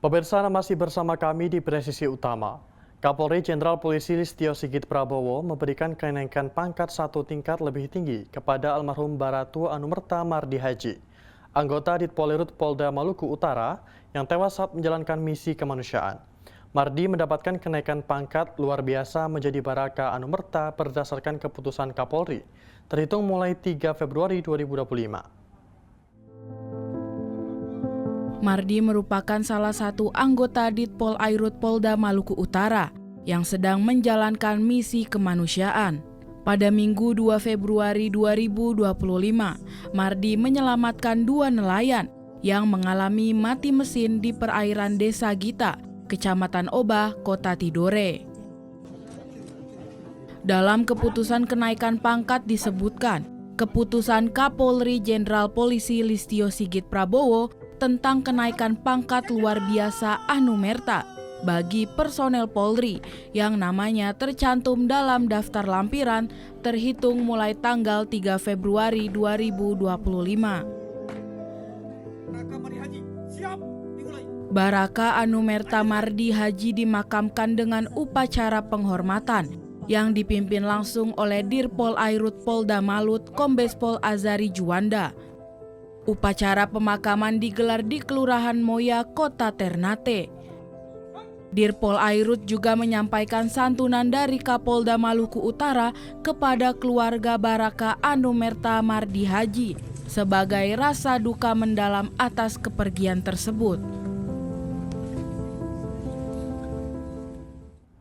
Pemirsa, masih bersama kami di Presisi Utama. Kapolri Jenderal Polisi Listio Sigit Prabowo memberikan kenaikan pangkat satu tingkat lebih tinggi kepada almarhum Baratu Anumerta Mardi Haji, anggota Ditpolirut Polda Maluku Utara yang tewas saat menjalankan misi kemanusiaan. Mardi mendapatkan kenaikan pangkat luar biasa menjadi Baraka Anumerta berdasarkan keputusan Kapolri, terhitung mulai 3 Februari 2025. Mardi merupakan salah satu anggota Ditpol Airut Polda Maluku Utara yang sedang menjalankan misi kemanusiaan. Pada Minggu 2 Februari 2025, Mardi menyelamatkan 2 nelayan yang mengalami mati mesin di perairan Desa Gita, Kecamatan Obah, Kota Tidore. Dalam keputusan kenaikan pangkat disebutkan, keputusan Kapolri Jenderal Polisi Listio Sigit Prabowo tentang kenaikan pangkat luar biasa Anumerta bagi personel Polri yang namanya tercantum dalam daftar lampiran terhitung mulai tanggal 3 Februari 2025. Baraka Anumerta Mardi Haji dimakamkan dengan upacara penghormatan yang dipimpin langsung oleh Dirpol Airut Polda Malut Kombes Pol Azari Juanda. Upacara pemakaman digelar di Kelurahan Moya, Kota Ternate. Dirpol Airut juga menyampaikan santunan dari Kapolda Maluku Utara kepada keluarga Baraka Anumerta Mardi Haji sebagai rasa duka mendalam atas kepergian tersebut.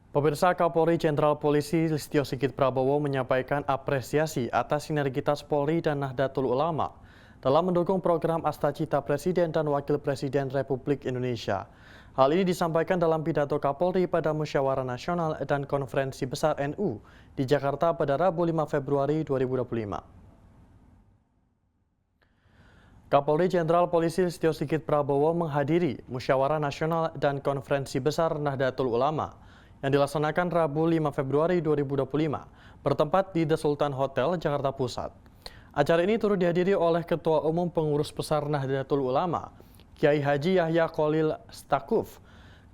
Pemirsa, Kapolri Jenderal Polisi Listio Sigit Prabowo menyampaikan apresiasi atas sinergitas Polri dan Nahdlatul Ulama dalam mendukung program Astacita Presiden dan Wakil Presiden Republik Indonesia. Hal ini disampaikan dalam pidato Kapolri pada Musyawarah Nasional dan Konferensi Besar NU di Jakarta pada Rabu 5 Februari 2025. Kapolri Jenderal Polisi Listio Sigit Prabowo menghadiri Musyawarah Nasional dan Konferensi Besar Nahdlatul Ulama yang dilaksanakan Rabu 5 Februari 2025 bertempat di The Sultan Hotel, Jakarta Pusat. Acara ini turut dihadiri oleh Ketua Umum Pengurus Besar Nahdlatul Ulama, Kiai Haji Yahya Kholil Stakuf,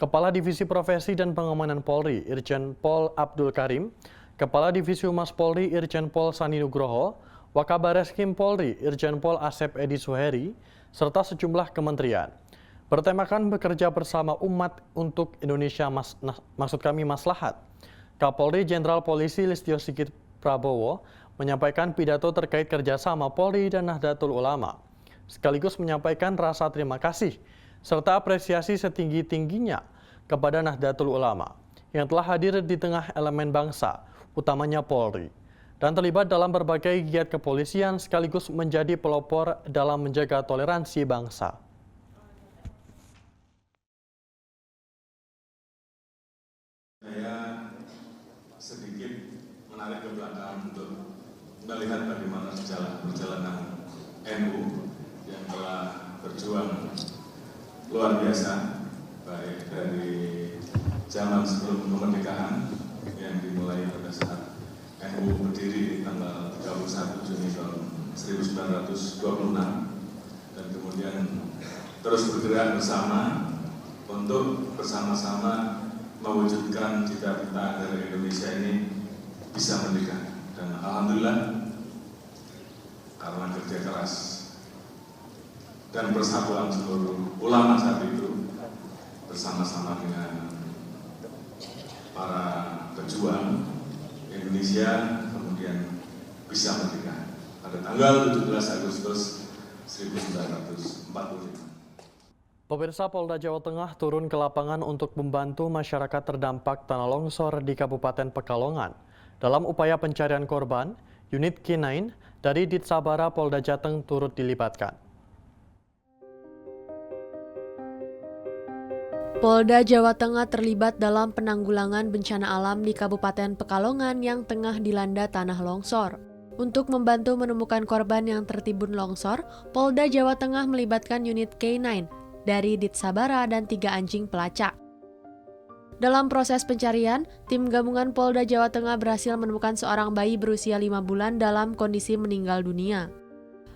Kepala Divisi Profesi dan Pengamanan Polri, Irjen Pol Abdul Karim, Kepala Divisi Humas Polri, Irjen Pol Sani Nugroho, Wakabareskrim Polri, Irjen Pol Asep Edi Suheri, serta sejumlah kementerian. Bertemakan bekerja bersama umat untuk Indonesia, maslahat. Kapolri Jenderal Polisi Listio Sigit Prabowo menyampaikan pidato terkait kerjasama Polri dan Nahdlatul Ulama, sekaligus menyampaikan rasa terima kasih serta apresiasi setinggi-tingginya kepada Nahdlatul Ulama yang telah hadir di tengah elemen bangsa, utamanya Polri, dan terlibat dalam berbagai giat kepolisian sekaligus menjadi pelopor dalam menjaga toleransi bangsa. Saya sedikit menarik ke belakang untuk melihat bagaimana perjalanan NU yang telah berjuang luar biasa, baik dari zaman sebelum kemerdekaan yang dimulai pada saat NU berdiri di tanggal 31 Juni tahun 1926 dan kemudian terus bergerak bersama untuk bersama-sama mewujudkan cita-cita dari Indonesia ini bisa merdeka. Dan alhamdulillah karena kerja keras dan persatuan seluruh ulama saat itu bersama-sama dengan para pejuang Indonesia kemudian bisa merdeka pada tanggal 17 Agustus 1945. Pemirsa, Polda Jawa Tengah turun ke lapangan untuk membantu masyarakat terdampak tanah longsor di Kabupaten Pekalongan. Dalam upaya pencarian korban, unit K9 dari Ditsabara Polda Jateng turut dilibatkan. Polda Jawa Tengah terlibat dalam penanggulangan bencana alam di Kabupaten Pekalongan yang tengah dilanda tanah longsor. Untuk membantu menemukan korban yang tertimbun longsor, Polda Jawa Tengah melibatkan unit K9 dari Ditsabara dan 3 anjing pelacak. Dalam proses pencarian, tim gabungan Polda Jawa Tengah berhasil menemukan seorang bayi berusia 5 bulan dalam kondisi meninggal dunia.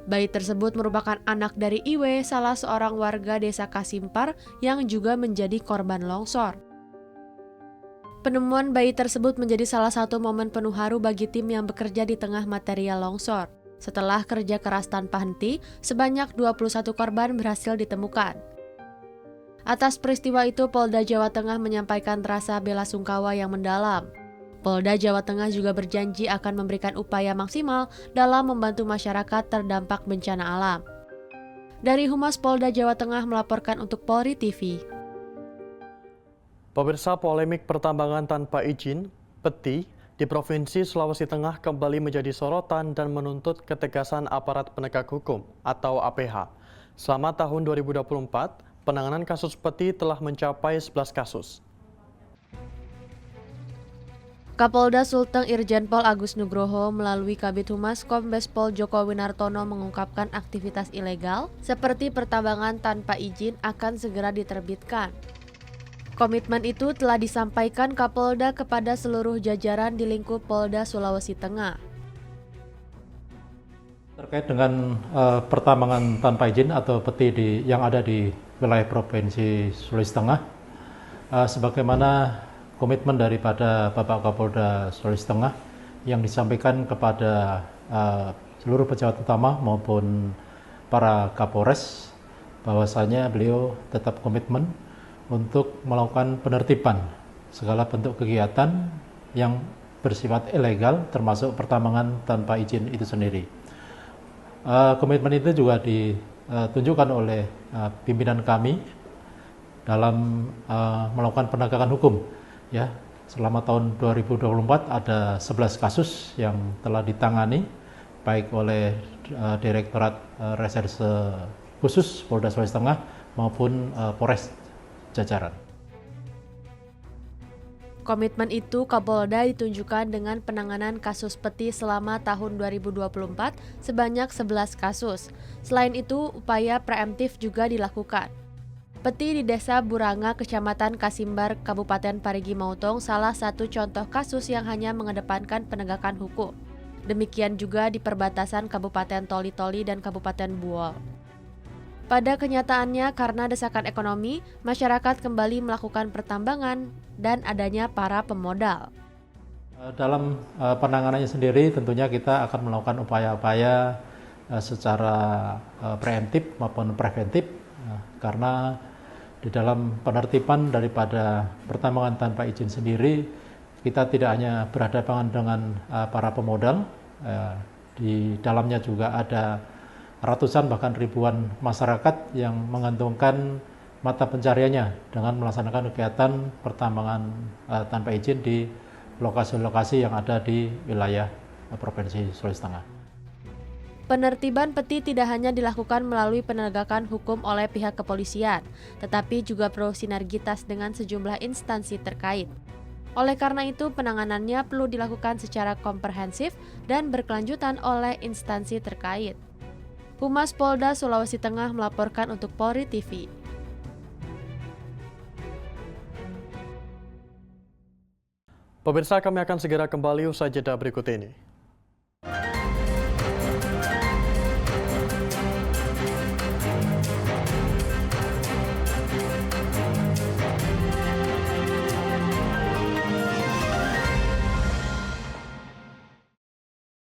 Bayi tersebut merupakan anak dari Iwe, salah seorang warga desa Kasimpar yang juga menjadi korban longsor. Penemuan bayi tersebut menjadi salah satu momen penuh haru bagi tim yang bekerja di tengah material longsor. Setelah kerja keras tanpa henti, sebanyak 21 korban berhasil ditemukan. Atas peristiwa itu, Polda Jawa Tengah menyampaikan rasa bela sungkawa yang mendalam. Polda Jawa Tengah juga berjanji akan memberikan upaya maksimal dalam membantu masyarakat terdampak bencana alam. Dari Humas Polda Jawa Tengah melaporkan untuk Polri TV. Pemirsa, polemik pertambangan tanpa izin, peti, di Provinsi Sulawesi Tengah kembali menjadi sorotan dan menuntut ketegasan aparat penegak hukum atau APH. Selama tahun 2024, penanganan kasus peti telah mencapai 11 kasus. Kapolda Sulteng Irjen Pol Agus Nugroho melalui Kabid Humas Kombes Pol Joko Winartono mengungkapkan aktivitas ilegal seperti pertambangan tanpa izin akan segera diterbitkan. Komitmen itu telah disampaikan Kapolda kepada seluruh jajaran di lingkup Polda Sulawesi Tengah. Terkait dengan pertambangan tanpa izin atau peti yang ada di wilayah Provinsi Sulawesi Tengah, sebagaimana komitmen daripada Bapak Kapolda Sulawesi Tengah yang disampaikan kepada seluruh pejabat utama maupun para Kapolres, bahwasanya beliau tetap komitmen untuk melakukan penertiban segala bentuk kegiatan yang bersifat ilegal, termasuk pertambangan tanpa izin itu sendiri. Komitmen itu juga ditunjukkan oleh pimpinan kami dalam melakukan penegakan hukum. Ya, selama tahun 2024 ada 11 kasus yang telah ditangani baik oleh Direktorat Reserse Khusus Polda Sulawesi Tengah maupun Polres jajaran. Komitmen itu Kapolda ditunjukkan dengan penanganan kasus peti selama tahun 2024 sebanyak 11 kasus. Selain itu, upaya preemptif juga dilakukan. Peti di Desa Buranga, Kecamatan Kasimbar, Kabupaten Parigi Motong salah satu contoh kasus yang hanya mengedepankan penegakan hukum. Demikian juga di perbatasan Kabupaten Toli-Toli dan Kabupaten Buol. Pada kenyataannya, karena desakan ekonomi, masyarakat kembali melakukan pertambangan dan adanya para pemodal. Dalam penanganannya sendiri, tentunya kita akan melakukan upaya-upaya secara preemptif maupun preventif, karena di dalam penertiban daripada pertambangan tanpa izin sendiri, kita tidak hanya berhadapan dengan para pemodal, di dalamnya juga ada ratusan bahkan ribuan masyarakat yang menggantungkan mata pencariannya dengan melaksanakan kegiatan pertambangan tanpa izin di lokasi-lokasi yang ada di wilayah Provinsi Sulawesi Tengah. Penertiban peti tidak hanya dilakukan melalui penegakan hukum oleh pihak kepolisian, tetapi juga perlu sinergitas dengan sejumlah instansi terkait. Oleh karena itu, penanganannya perlu dilakukan secara komprehensif dan berkelanjutan oleh instansi terkait. Humas Polda Sulawesi Tengah melaporkan untuk Polri TV. Pemirsa, kami akan segera kembali usai jeda berikut ini.